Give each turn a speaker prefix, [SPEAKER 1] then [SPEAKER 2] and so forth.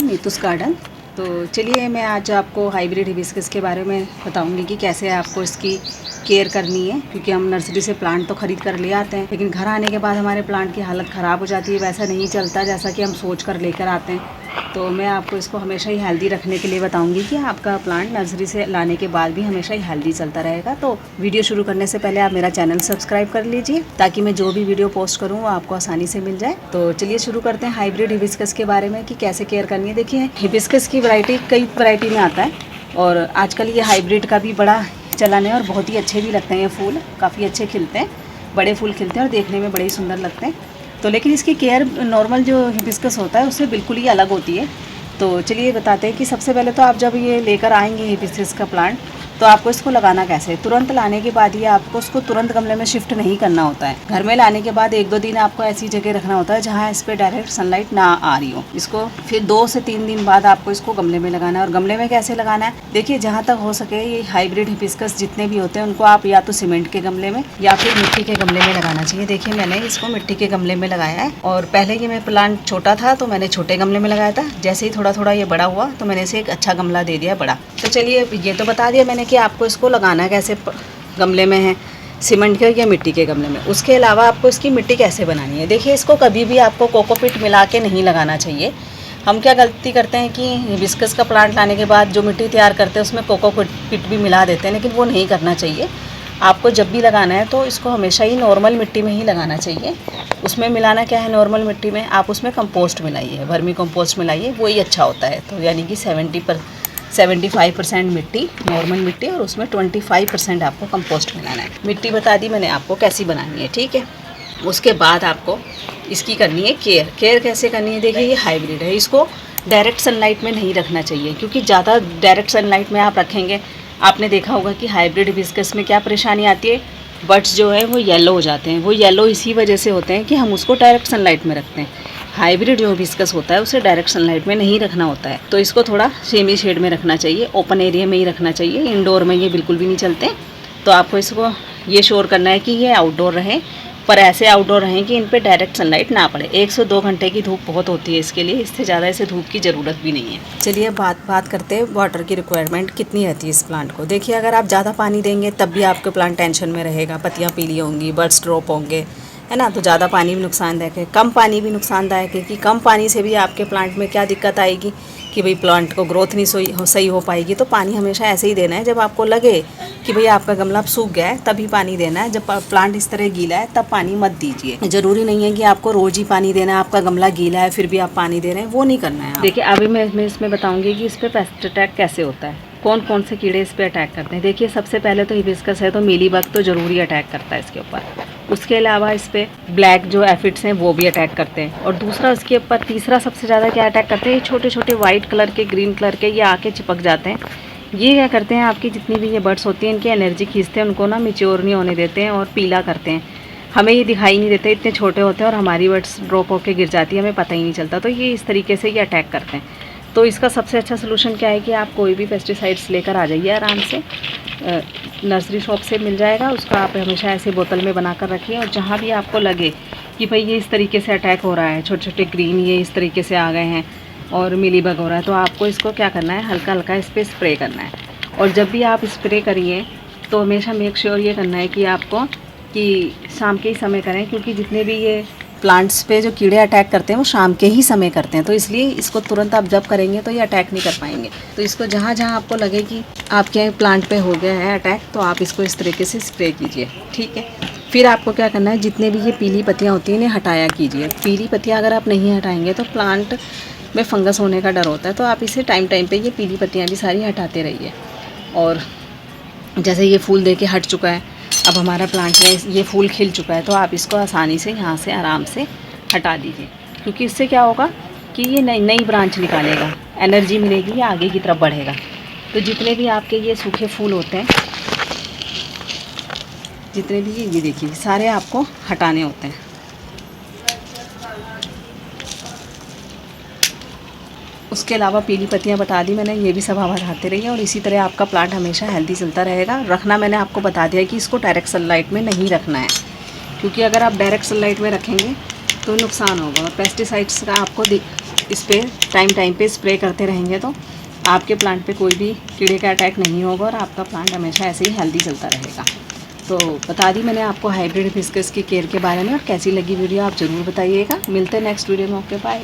[SPEAKER 1] Neetu's garden. तो चलिए मैं आज आपको हाइब्रिड हिबिस्कस के बारे में बताऊंगी कि कैसे आपको इसकी केयर करनी है, क्योंकि हम नर्सरी से प्लांट तो ख़रीद कर ले आते हैं, लेकिन घर आने के बाद हमारे प्लांट की हालत ख़राब हो जाती है, वैसा नहीं चलता जैसा कि हम सोच कर लेकर आते हैं। तो मैं आपको इसको हमेशा ही हेल्दी रखने के लिए बताऊंगी कि आपका प्लांट नर्सरी से लाने के बाद भी हमेशा ही हेल्दी चलता रहेगा। तो वीडियो शुरू करने से पहले आप मेरा चैनल सब्सक्राइब कर लीजिए, ताकि मैं जो भी वीडियो पोस्ट करूँ वो आपको आसानी से मिल जाए। तो चलिए शुरू करते हैं हाइब्रिड हिबिस्कस के बारे में कि कैसे केयर करनी है। देखिए, हिबिस्कस की वैरायटी कई वैरायटी में आता है, और आजकल ये हाइब्रिड का भी बड़ा चलन है और बहुत ही अच्छे भी लगते हैं। ये फूल काफ़ी अच्छे खिलते हैं, बड़े फूल खिलते हैं और देखने में बड़े ही सुंदर लगते हैं। तो लेकिन इसकी केयर नॉर्मल जो हिबिस्कस होता है उससे बिल्कुल ही अलग होती है। तो चलिए बताते हैं कि सबसे पहले तो आप जब ये लेकर आएंगे हिबिस्कस का प्लांट, तो आपको इसको लगाना कैसे है। तुरंत लाने के बाद ये आपको उसको तुरंत गमले में शिफ्ट नहीं करना होता है। घर में लाने के बाद 1-2 दिन आपको ऐसी जगह रखना होता है जहाँ इस पर डायरेक्ट सनलाइट ना आ रही हो। इसको फिर 2 से 3 दिन बाद आपको इसको गमले में लगाना है। और गमले में कैसे लगाना है, देखिए जहाँ तक हो सके ये हाइब्रिड हिबिस्कस जितने भी होते हैं उनको आप या तो सीमेंट के गमले में या फिर मिट्टी के गमले में लगाना चाहिए। देखिए मैंने इसको मिट्टी के गमले में लगाया है, और पहले ये मैं प्लांट छोटा था तो मैंने छोटे गमले में लगाया था। जैसे ही थोड़ा थोड़ा ये बड़ा हुआ तो मैंने इसे एक अच्छा गमला दे दिया बड़ा। तो चलिए ये तो बता दिया मैंने कि आपको इसको लगाना कैसे गमले में है, सीमेंट के या मिट्टी के गमले में। उसके अलावा आपको इसकी मिट्टी कैसे बनानी है। देखिए, इसको कभी भी आपको कोकोपीट मिला के नहीं लगाना चाहिए। हम क्या गलती करते हैं कि हिबिस्कस का प्लांट लाने के बाद जो मिट्टी तैयार करते हैं उसमें कोकोपीट भी मिला देते हैं, लेकिन वो नहीं करना चाहिए। आपको जब भी लगाना है तो इसको हमेशा ही नॉर्मल मिट्टी में ही लगाना चाहिए। उसमें मिलाना क्या है, नॉर्मल मिट्टी में आप उसमें कंपोस्ट मिलाइए, वर्मी कंपोस्ट मिलाइए, वही अच्छा होता है। तो यानी कि 75% मिट्टी नॉर्मल मिट्टी और उसमें 25% आपको कंपोस्ट मिलाना है। मिट्टी बता दी मैंने आपको कैसी बनानी है, ठीक है। उसके बाद आपको इसकी करनी है केयर कैसे करनी है। देखिए, ये हाइब्रिड है, इसको डायरेक्ट सनलाइट में नहीं रखना चाहिए, क्योंकि ज़्यादा डायरेक्ट सनलाइट में आप रखेंगे, आपने देखा होगा कि हाइब्रिड हिबिस्कस में क्या परेशानी आती है, बड्स जो है वो येलो हो जाते हैं। वो येलो इसी वजह से होते हैं कि हम उसको डायरेक्ट सनलाइट में रखते हैं। हाइब्रिड जो हिबिस्कस होता है उसे डायरेक्ट सनलाइट में नहीं रखना होता है, तो इसको थोड़ा सेमी शेड में रखना चाहिए, ओपन एरिया में ही रखना चाहिए। इंडोर में ये बिल्कुल भी नहीं चलते। तो आपको इसको ये श्योर करना है कि ये आउटडोर रहें, पर ऐसे आउटडोर रहें कि इन पे डायरेक्ट सनलाइट ना पड़े। 1 से 2 घंटे की धूप बहुत होती है इसके लिए, इससे ज़्यादा इसे धूप की ज़रूरत भी नहीं है। चलिए बात करते हैं वाटर की रिक्वायरमेंट कितनी रहती है इस प्लांट को। देखिए, अगर आप ज़्यादा पानी देंगे तब भी आपके प्लांट टेंशन में रहेगा, पत्तियाँ पीली होंगी, बर्ड्स ड्रॉप होंगे, है ना। तो ज़्यादा पानी भी नुकसानदायक है, कम पानी भी नुकसानदायक है। कि कम पानी से भी आपके प्लांट में क्या दिक्कत आएगी कि भाई प्लांट को ग्रोथ नहीं सही हो पाएगी। तो पानी हमेशा ऐसे ही देना है, जब आपको लगे कि भाई आपका गमला सूख गया है तभी पानी देना है। जब प्लांट इस तरह गीला है तब पानी मत दीजिए। ज़रूरी नहीं है कि आपको रोज़ ही पानी देना है, आपका गमला गीला है फिर भी आप पानी दे रहे हैं, वो नहीं करना है। देखिए, अभी मैं इसमें बताऊँगी कि इस पर पेस्ट अटैक कैसे होता है, कौन कौन से कीड़े इस पर अटैक करते हैं। देखिए, सबसे पहले तो हिबिस्कस है तो मीलीबग तो ज़रूरी अटैक करता है इसके ऊपर। उसके अलावा इस पर ब्लैक जो एफिड्स हैं वो भी अटैक करते हैं। और दूसरा उसके ऊपर तीसरा सबसे ज़्यादा क्या अटैक करते हैं, ये छोटे छोटे वाइट कलर के, ग्रीन कलर के, ये आके चिपक जाते हैं। ये क्या करते हैं, आपकी जितनी भी ये बर्ड्स होती हैं इनकी एनर्जी खींचते हैं, उनको ना मैच्योर नहीं होने देते हैं और पीला करते हैं। हमें ये दिखाई नहीं देते, इतने छोटे होते हैं और हमारी बर्ड्स ड्रॉप होकर गिर जाती है, हमें पता ही नहीं चलता। तो ये इस तरीके से ये अटैक करते हैं। तो इसका सबसे अच्छा सोल्यूशन क्या है कि आप कोई भी पेस्टिसाइड्स लेकर आ जाइए आराम से, नर्सरी शॉप से मिल जाएगा। उसका आप हमेशा ऐसे बोतल में बना कर रखिए, और जहाँ भी आपको लगे कि भाई ये इस तरीके से अटैक हो रहा है, छोटे छोटे ग्रीन ये इस तरीके से आ गए हैं और मिलीबग हो रहा है, तो आपको इसको क्या करना है, हल्का हल्का इस पर स्प्रे करना है। और जब भी आप स्प्रे करिए तो हमेशा मेक श्योर ये करना है कि आपको कि शाम के ही समय करें, क्योंकि जितने भी ये प्लांट्स पे जो कीड़े अटैक करते हैं वो शाम के ही समय करते हैं। तो इसलिए इसको तुरंत आप जब करेंगे तो ये अटैक नहीं कर पाएंगे। तो इसको जहाँ जहाँ आपको लगे कि आपके प्लांट पे हो गया है अटैक, तो आप इसको इस तरीके से स्प्रे कीजिए, ठीक है। फिर आपको क्या करना है, जितने भी ये पीली पत्तियाँ होती हैं इन्हें हटाया कीजिए। पीली पत्तियाँ अगर आप नहीं हटाएंगे तो प्लांट में फंगस होने का डर होता है। तो आप इसे टाइम पे ये पीली पत्तियाँ भी सारी हटाते रहिए। और जैसे ये फूल दे के हट चुका है, अब हमारा प्लांट में ये फूल खिल चुका है, तो आप इसको आसानी से यहाँ से आराम से हटा दीजिए, क्योंकि इससे क्या होगा कि ये नई ब्रांच निकालेगा, एनर्जी मिलेगी, ये आगे की तरफ बढ़ेगा। तो जितने भी आपके ये सूखे फूल होते हैं, जितने भी ये देखिए सारे आपको हटाने होते हैं। उसके अलावा पीली पत्तियां बता दी मैंने, ये भी सब आप हटाते रहिए। और इसी तरह आपका प्लांट हमेशा हेल्दी चलता रहेगा। रखना मैंने आपको बता दिया कि इसको डायरेक्ट सनलाइट में नहीं रखना है, क्योंकि अगर आप डायरेक्ट सनलाइट में रखेंगे तो नुकसान होगा। और पेस्टिसाइड्स का आपको इस पर टाइम पे स्प्रे करते रहेंगे तो आपके प्लांट पे कोई भी कीड़े का अटैक नहीं होगा और आपका प्लांट हमेशा ऐसे ही हेल्दी चलता रहेगा। तो बता दी मैंने आपको हाइब्रिड हिबिस्कस की केयर के बारे में, और कैसी लगी वीडियो आप ज़रूर बताइएगा। मिलते हैं नेक्स्ट वीडियो में। Okay bye.